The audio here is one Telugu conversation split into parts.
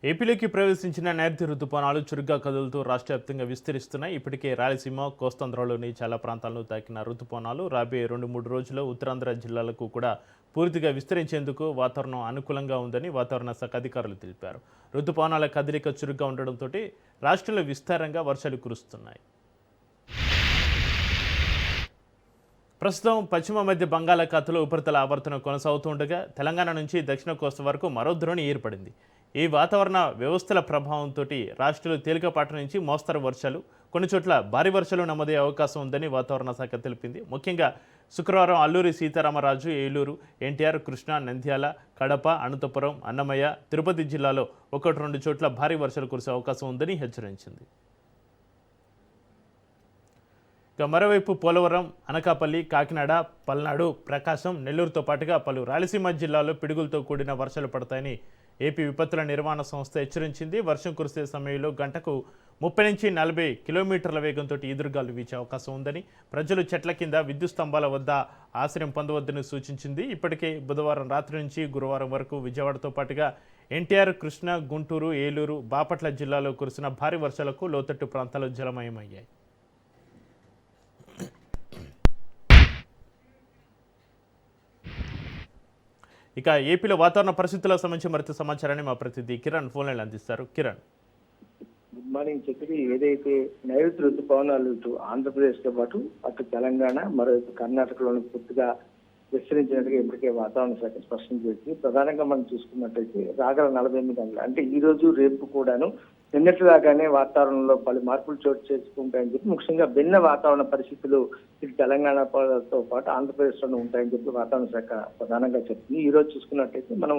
ఏపీలోకి ప్రవేశించిన నైరుతి రుతుపవనాలు చురుగ్గా కదులుతూ రాష్ట్ర వ్యాప్తంగా విస్తరిస్తున్నాయి. ఇప్పటికే రాయలసీమ, కోస్తాంధ్రలోని చాలా ప్రాంతాలను తాకిన రుతుపవనాలు రాబోయే 2-3 రోజుల్లో ఉత్తరాంధ్ర జిల్లాలకు కూడా పూర్తిగా విస్తరించేందుకు వాతావరణం అనుకూలంగా ఉందని వాతావరణ శాఖ అధికారులు తెలిపారు. రుతుపవనాల కదలిక చురుగ్గా ఉండడంతో రాష్ట్రంలో విస్తారంగా వర్షాలు కురుస్తున్నాయి. ప్రస్తుతం పశ్చిమ మధ్య బంగాళాఖాతంలో ఉపరితల ఆవర్తనం కొనసాగుతుండగా తెలంగాణ నుంచి దక్షిణ కోస్తా వరకు మరో ద్రోణి ఏర్పడింది. ఈ వాతావరణ వ్యవస్థల ప్రభావంతో రాష్ట్రంలో తేలికపాటి నుంచి మోస్తరు వర్షాలు, కొన్ని చోట్ల భారీ వర్షాలు నమోదయ్యే అవకాశం ఉందని వాతావరణ శాఖ తెలిపింది. ముఖ్యంగా శుక్రవారం అల్లూరి సీతారామరాజు, ఏలూరు, ఎన్టీఆర్, కృష్ణా, నంద్యాల, కడప, అనంతపురం, అన్నమయ్య, తిరుపతి జిల్లాలో 1-2 చోట్ల భారీ వర్షాలు కురిసే అవకాశం ఉందని హెచ్చరించింది. ఇక మరోవైపు పోలవరం, అనకాపల్లి, కాకినాడ, పల్నాడు, ప్రకాశం, నెల్లూరుతో పాటుగా పలు రాయలసీమ జిల్లాల్లో పిడుగులతో కూడిన వర్షాలు పడతాయని ఏపీ విపత్తుల నిర్వహణ సంస్థ హెచ్చరించింది. వర్షం కురిసే సమయంలో గంటకు 30-40 కిలోమీటర్ల వేగంతో ఈదురుగాలు వీచే అవకాశం ఉందని, ప్రజలు చెట్ల కింద, విద్యుత్ స్తంభాల వద్ద ఆశ్రయం పొందవద్దని సూచించింది. ఇప్పటికే బుధవారం రాత్రి నుంచి గురువారం వరకు విజయవాడతో పాటుగా ఎన్టీఆర్, కృష్ణా, గుంటూరు, ఏలూరు, బాపట్ల జిల్లాలో కురిసిన భారీ వర్షాలకు లోతట్టు ప్రాంతాలు జలమయమయ్యాయి. ఇక ఏపీలో వాతావరణ పరిస్థితులకు సంబంధించి మరింత సమాచారాన్ని మా ప్రతినిధి కిరణ్ ఫోన్ లైన్ అందిస్తారు. Kiran, good morning. చెప్పి ఏదైతే నైరుతి ఋతుపవనాలు ఇటు ఆంధ్రప్రదేశ్ తో పాటు అటు తెలంగాణ, మరోవైపు కర్ణాటకలోని పూర్తిగా విస్తరించినట్టుగా ఇప్పటికే వాతావరణ శాఖ స్పష్టం చేసింది. ప్రధానంగా మనం చూసుకున్నట్టయితే రాగల 48 గంటలు అంటే ఈ రోజు రేపు కూడాను నిన్నటిలాగానే వాతావరణంలో పలు మార్పులు చోటు చేసుకుంటాయని చెప్పి, ముఖ్యంగా భిన్న వాతావరణ పరిస్థితులు ఇటు తెలంగాణతో పాటు ఆంధ్రప్రదేశ్లోనే ఉంటాయని చెప్పి వాతావరణ శాఖ ప్రధానంగా చెప్తుంది. ఈ రోజు చూసుకున్నట్టయితే మనం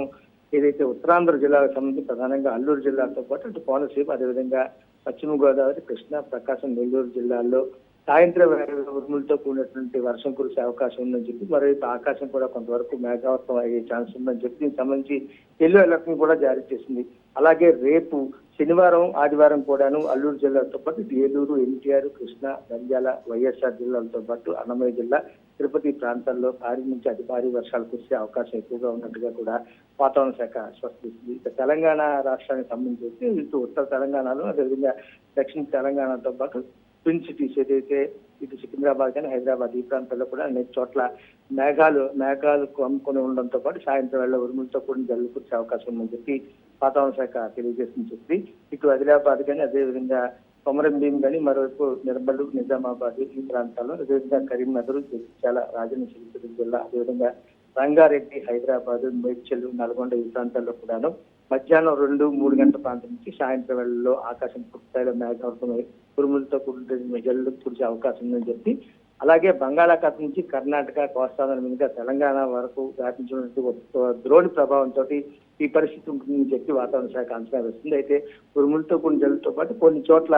ఏదైతే ఉత్తరాంధ్ర జిల్లాలకు సంబంధించి ప్రధానంగా అల్లూరు జిల్లాతో పాటు అటు కోనసీమ, అదేవిధంగా పశ్చిమ గోదావరి, కృష్ణా, ప్రకాశం, నెల్లూరు జిల్లాల్లో సాయంత్రం ఉరుములతో కూడినటువంటి వర్షం కురిసే అవకాశం ఉందని చెప్పి, మరోవైపు ఆకాశం కూడా కొంతవరకు మేఘావృతం అయ్యే ఛాన్స్ ఉందని చెప్పి దీనికి సంబంధించి ఎల్లో అలర్ట్ ని కూడా జారీ చేసింది. అలాగే రేపు శనివారం, ఆదివారం కూడాను అల్లూరు జిల్లాతో పాటు ఏలూరు, ఎన్టీఆర్, కృష్ణా, నంద్యాల, వైఎస్ఆర్ జిల్లాలతో పాటు అన్నమయ్య జిల్లా, తిరుపతి ప్రాంతాల్లో భారీ నుంచి అతి భారీ వర్షాలు కురిసే అవకాశం ఎక్కువగా ఉన్నట్టుగా కూడా వాతావరణ శాఖ స్పష్టిస్తుంది. ఇక తెలంగాణ రాష్ట్రానికి సంబంధించి ఇటు ఉత్తర తెలంగాణలో, అదేవిధంగా దక్షిణ తెలంగాణతో పాటు ట్విన్ సిటీస్ ఏదైతే ఇటు సికింద్రాబాద్ కానీ హైదరాబాద్ ఈ ప్రాంతాల్లో కూడా అనేక చోట్ల మేఘాలు కమ్ముకొని ఉండడంతో పాటు సాయంత్రం వేళ ఉరుములతో కూడిన జల్లు కురిసే అవకాశం ఉందని చెప్పి వాతావరణ శాఖ తెలియజేసింది. చెప్పి ఇటు ఆదిలాబాద్ కానీ, అదేవిధంగా కొమరంభీం కానీ, మరోవైపు నిర్మల్, నిజామాబాద్ ఈ ప్రాంతాల్లో, అదేవిధంగా కరీంనగర్, జగిత్యాల, రాజన్న సిరిసిల్ల జిల్లా, అదేవిధంగా రంగారెడ్డి, హైదరాబాద్, మేడ్చల్, నల్గొండ ఈ ప్రాంతాల్లో కూడాను మధ్యాహ్నం 2-3 గంటల ప్రాంతం నుంచి సాయంత్రం వేళల్లో ఆకాశం పూర్తిస్థాయిలో మేఘావృతమై ఉరుములతో కూడిన జల్లు కురిసే అవకాశం ఉందని చెప్పి, అలాగే బంగాళాఖాతం నుంచి కర్ణాటక, కోస్తాంధ్ర మీదుగా తెలంగాణ వరకు వ్యాపించినటువంటి ద్రోణి ప్రభావంతో ఈ పరిస్థితి ఉంటుందని చెప్పి వాతావరణ శాఖ అంచనా వేస్తుంది. అయితే ఉరుములతో కూడిన జల్లుతో పాటు కొన్ని చోట్ల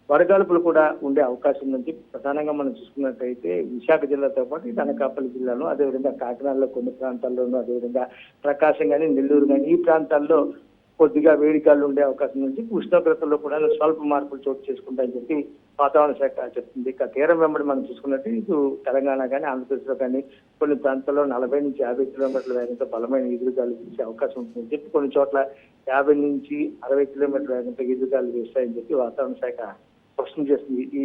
వడగాల్పులు కూడా ఉండే అవకాశం ఉందని చెప్పి, ప్రధానంగా మనం చూసుకున్నట్టయితే విశాఖ జిల్లాతో పాటు అనకాపల్లి జిల్లాలో, అదేవిధంగా కాకినాడలో కొన్ని ప్రాంతాల్లోనూ, అదేవిధంగా ప్రకాశం కానీ, నెల్లూరు కానీ ఈ ప్రాంతాల్లో కొద్దిగా వేడిగాలు ఉండే అవకాశం నుంచి ఉష్ణోగ్రతల్లో కూడా స్వల్ప మార్పులు చోటు చేసుకుంటాయని చెప్పి వాతావరణ శాఖ చెప్తుంది. ఇక తీరం వెంబడి మనం చూసుకున్నట్టు ఇటు తెలంగాణ కానీ, ఆంధ్రప్రదేశ్ లో కానీ కొన్ని ప్రాంతాల్లో 40-50 కిలోమీటర్ల వేగంతో బలమైన ఎదురుగాలు వీసే అవకాశం ఉంటుందని చెప్పి, కొన్ని చోట్ల 50-60 కిలోమీటర్ల వేగంతో ఎదురుగాలు వీస్తాయని చెప్పి వాతావరణ శాఖ స్పష్టం చేస్తుంది. ఈ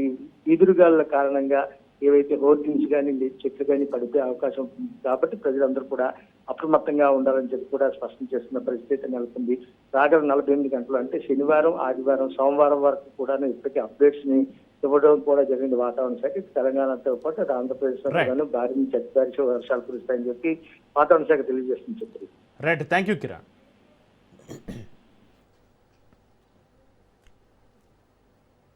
ఈదురుగాల కారణంగా ఏవైతే హోర్డింగ్స్ కానీ, చెట్లు కానీ పడిపోయే అవకాశం ఉంటుంది కాబట్టి ప్రజలందరూ కూడా అప్రమత్తంగా ఉండాలని చెప్పి కూడా స్పష్టం చేస్తున్న పరిస్థితి నెలకొంది. రాగల 48 గంటలు అంటే శనివారం, ఆదివారం, సోమవారం వరకు కూడా ఇప్పటికీ అప్డేట్స్ ని ఇవ్వడం కూడా జరిగింది వాతావరణ శాఖ. తెలంగాణతో పాటు ఆంధ్రప్రదేశ్ లో భారీ నుంచి అతి భారీ వర్షాలు కురుస్తాయని చెప్పి వాతావరణ శాఖ తెలియజేస్తుంది. చెప్పి రైట్, థ్యాంక్ యూ కిరణ్.